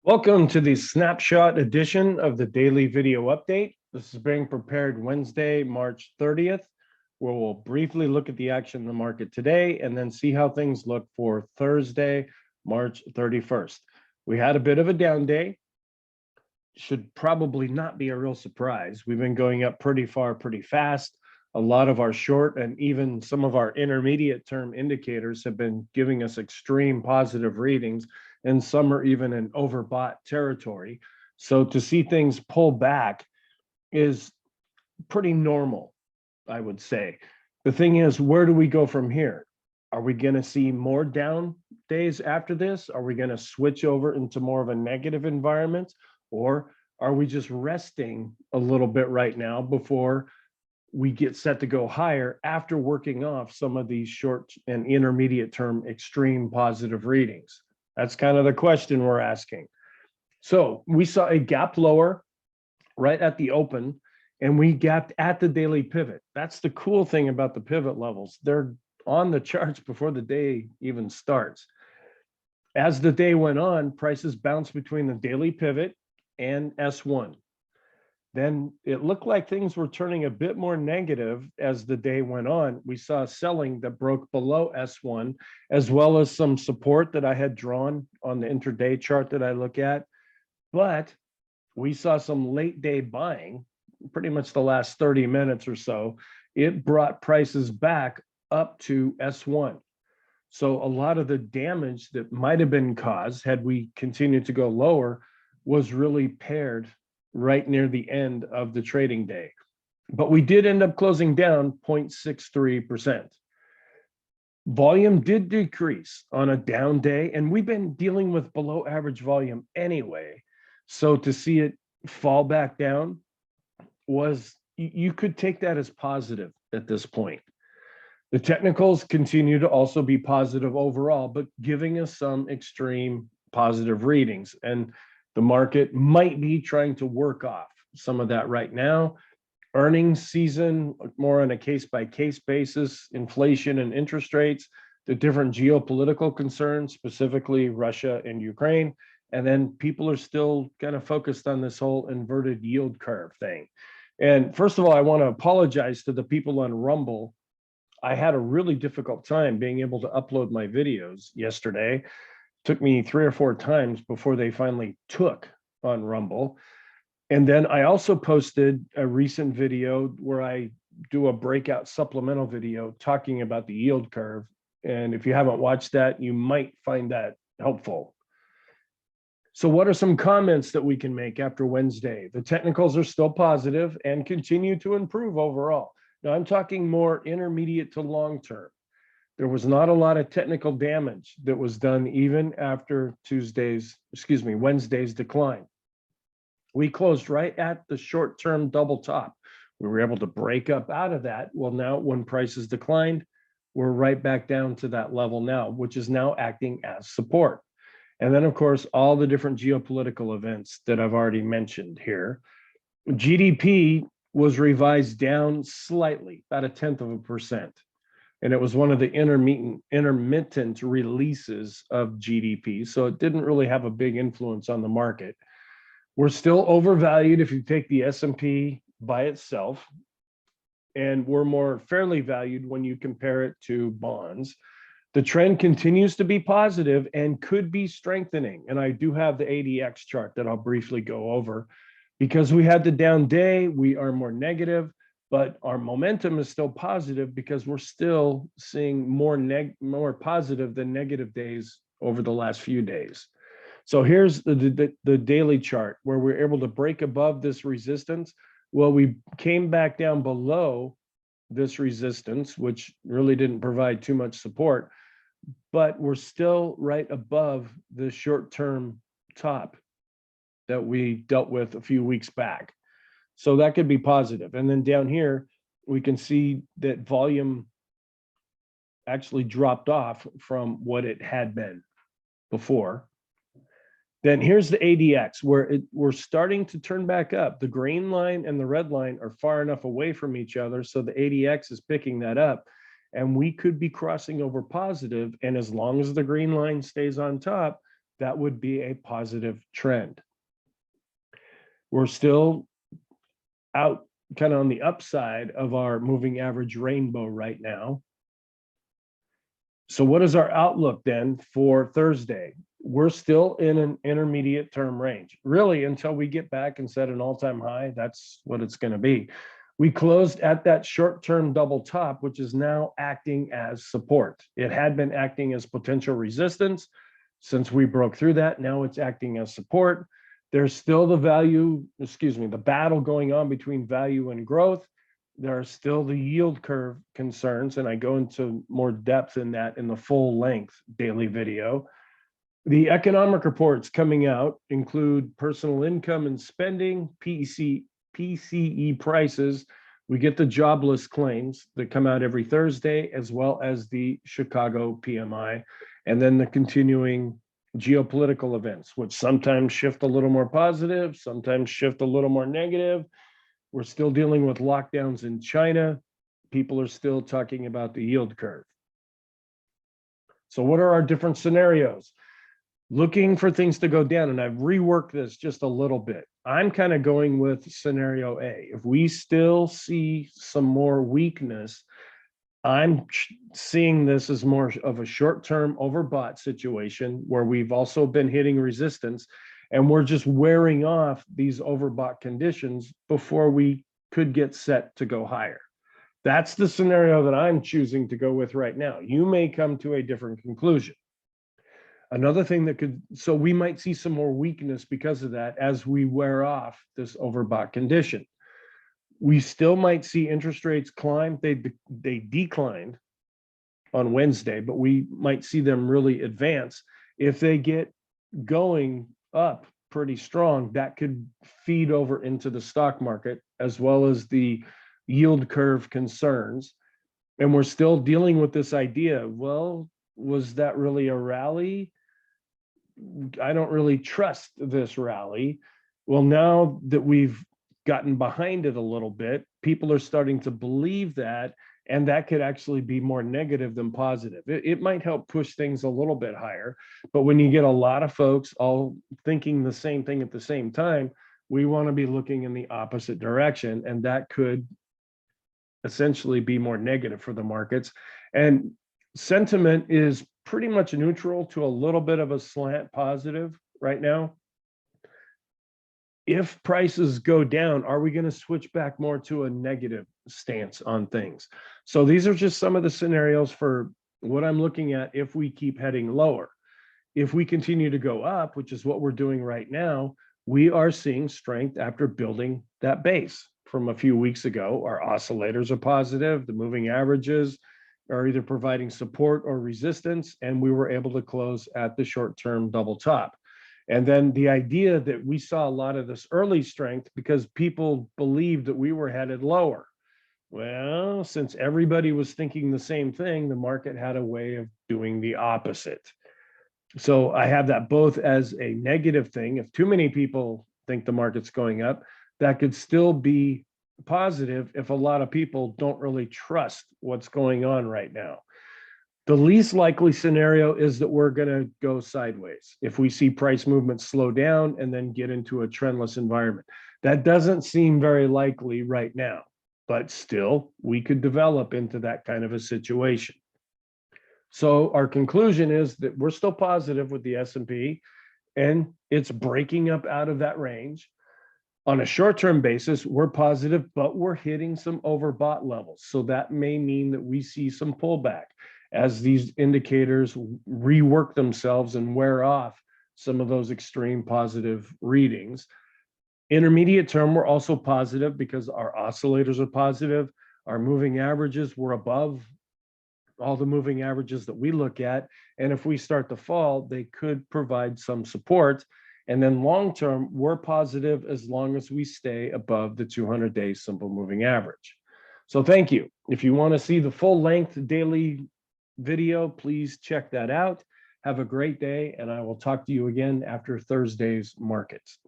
Welcome to the Snapshot edition of the Daily Video Update. This is being prepared Wednesday, March 30th, where we'll briefly look at the action in the market today and then see how things look for Thursday, March 31st. We had a bit of a down day. Should probably not be a real surprise. We've been going up pretty far, pretty fast. A lot of our short and even some of our intermediate term indicators have been giving us extreme positive readings, and some are even in overbought territory. So to see things pull back is pretty normal, I would say. The thing is, where do we go from here? Are we going to see more down days after this? Are we going to switch over into more of a negative environment? Or are we just resting a little bit right now before we get set to go higher after working off some of these short and intermediate term extreme positive readings? That's kind of the question we're asking. So we saw a gap lower right at the open, and we gapped at the daily pivot. That's the cool thing about the pivot levels. They're on the charts before the day even starts. As the day went on, prices bounced between the daily pivot and S1. Then it looked like things were turning a bit more negative as the day went on. We saw selling that broke below S1, as well as some support that I had drawn on the intraday chart that I look at. But we saw some late day buying, pretty much the last 30 minutes or so. It brought prices back up to S1. So a lot of the damage that might have been caused had we continued to go lower was really paired right near the end of the trading day. But we did end up closing down 0.63%. Volume did decrease on a down day, and we've been dealing with below average volume anyway. So to see it fall back down was, you could take that as positive at this point. The technicals continue to also be positive overall, but giving us some extreme positive readings. And the market might be trying to work off some of that right now. Earnings season, more on a case-by-case basis, inflation and interest rates, the different geopolitical concerns, specifically Russia and Ukraine. And then people are still kind of focused on this whole inverted yield curve thing. And first of all, I want to apologize to the people on Rumble. I had a really difficult time being able to upload my videos yesterday. Took me 3 or 4 times before they finally took on Rumble. And then I also posted a recent video where I do a breakout supplemental video talking about the yield curve. And if you haven't watched that, you might find that helpful. So what are some comments that we can make after Wednesday? The technicals are still positive and continue to improve overall. Now I'm talking more intermediate to long term. There was not a lot of technical damage that was done even after Wednesday's decline. We closed right at the short-term double top. We were able to break up out of that. Well, now when prices declined, we're right back down to that level now, which is now acting as support. And then, of course, all the different geopolitical events that I've already mentioned here. GDP was revised down slightly, about 0.1%. And it was one of the intermittent releases of GDP. So it didn't really have a big influence on the market. We're still overvalued if you take the S&P by itself. And we're more fairly valued when you compare it to bonds. The trend continues to be positive and could be strengthening. And I do have the ADX chart that I'll briefly go over. Because we had the down day, we are more negative. But our momentum is still positive because we're still seeing more positive than negative days over the last few days. So here's the daily chart where we're able to break above this resistance. Well, we came back down below this resistance, which really didn't provide too much support, but we're still right above the short-term top that we dealt with a few weeks back. So that could be positive. And then down here, we can see that volume actually dropped off from what it had been before. Then here's the ADX, where we're starting to turn back up. The green line and the red line are far enough away from each other, so the ADX is picking that up. And we could be crossing over positive. And as long as the green line stays on top, that would be a positive trend. We're still out kind of on the upside of our moving average rainbow right now. So what is our outlook then for Thursday? We're still in an intermediate term range, really, until we get back and set an all-time high. That's what it's going to be. We closed at that short-term double top, which is now acting as support. It had been acting as potential resistance. Since we broke through that, now it's acting as support. There's still the battle going on between value and growth. There are still the yield curve concerns, and I go into more depth in that in the full length daily video. The economic reports coming out include personal income and spending, PCE prices. We get the jobless claims that come out every Thursday, as well as the Chicago PMI, and then the continuing geopolitical events, which sometimes shift a little more positive, sometimes shift a little more negative. We're still dealing with lockdowns in China. People are still talking about the yield curve. So what are our different scenarios? Looking for things to go down, and I've reworked this just a little bit. I'm kind of going with scenario A. If we still see some more weakness, I'm seeing this as more of a short-term overbought situation where we've also been hitting resistance, and we're just wearing off these overbought conditions before we could get set to go higher. That's the scenario that I'm choosing to go with right now. You may come to a different conclusion. Another thing that could, so we might see some more weakness because of that as we wear off this overbought condition. We still might see interest rates climb. They declined on Wednesday, but we might see them really advance. If they get going up pretty strong, that could feed over into the stock market, as well as the yield curve concerns. And we're still dealing with this idea, well, was that really a rally? I don't really trust this rally. Well, now that we've gotten behind it a little bit, people are starting to believe that, and that could actually be more negative than positive. It might help push things a little bit higher, but when you get a lot of folks all thinking the same thing at the same time, we want to be looking in the opposite direction, and that could essentially be more negative for the markets. And sentiment is pretty much neutral to a little bit of a slant positive right now. If prices go down, are we going to switch back more to a negative stance on things? So these are just some of the scenarios for what I'm looking at if we keep heading lower. If we continue to go up, which is what we're doing right now, we are seeing strength after building that base from a few weeks ago. Our oscillators are positive. The moving averages are either providing support or resistance, and we were able to close at the short-term double top. And then the idea that we saw a lot of this early strength because people believed that we were headed lower. Well, since everybody was thinking the same thing, the market had a way of doing the opposite. So I have that both as a negative thing. If too many people think the market's going up, that could still be positive if a lot of people don't really trust what's going on right now. The least likely scenario is that we're going to go sideways if we see price movement slow down and then get into a trendless environment. That doesn't seem very likely right now, but still we could develop into that kind of a situation. So our conclusion is that we're still positive with the S&P, and it's breaking up out of that range. On a short-term basis, we're positive, but we're hitting some overbought levels. So that may mean that we see some pullback as these indicators rework themselves and wear off some of those extreme positive readings. Intermediate term, we're also positive because our oscillators are positive. Our moving averages were above all the moving averages that we look at. And if we start to fall, they could provide some support. And then long term, we're positive as long as we stay above the 200-day simple moving average. So thank you. If you want to see the full length daily video, please check that out. Have a great day, and I will talk to you again after Thursday's markets.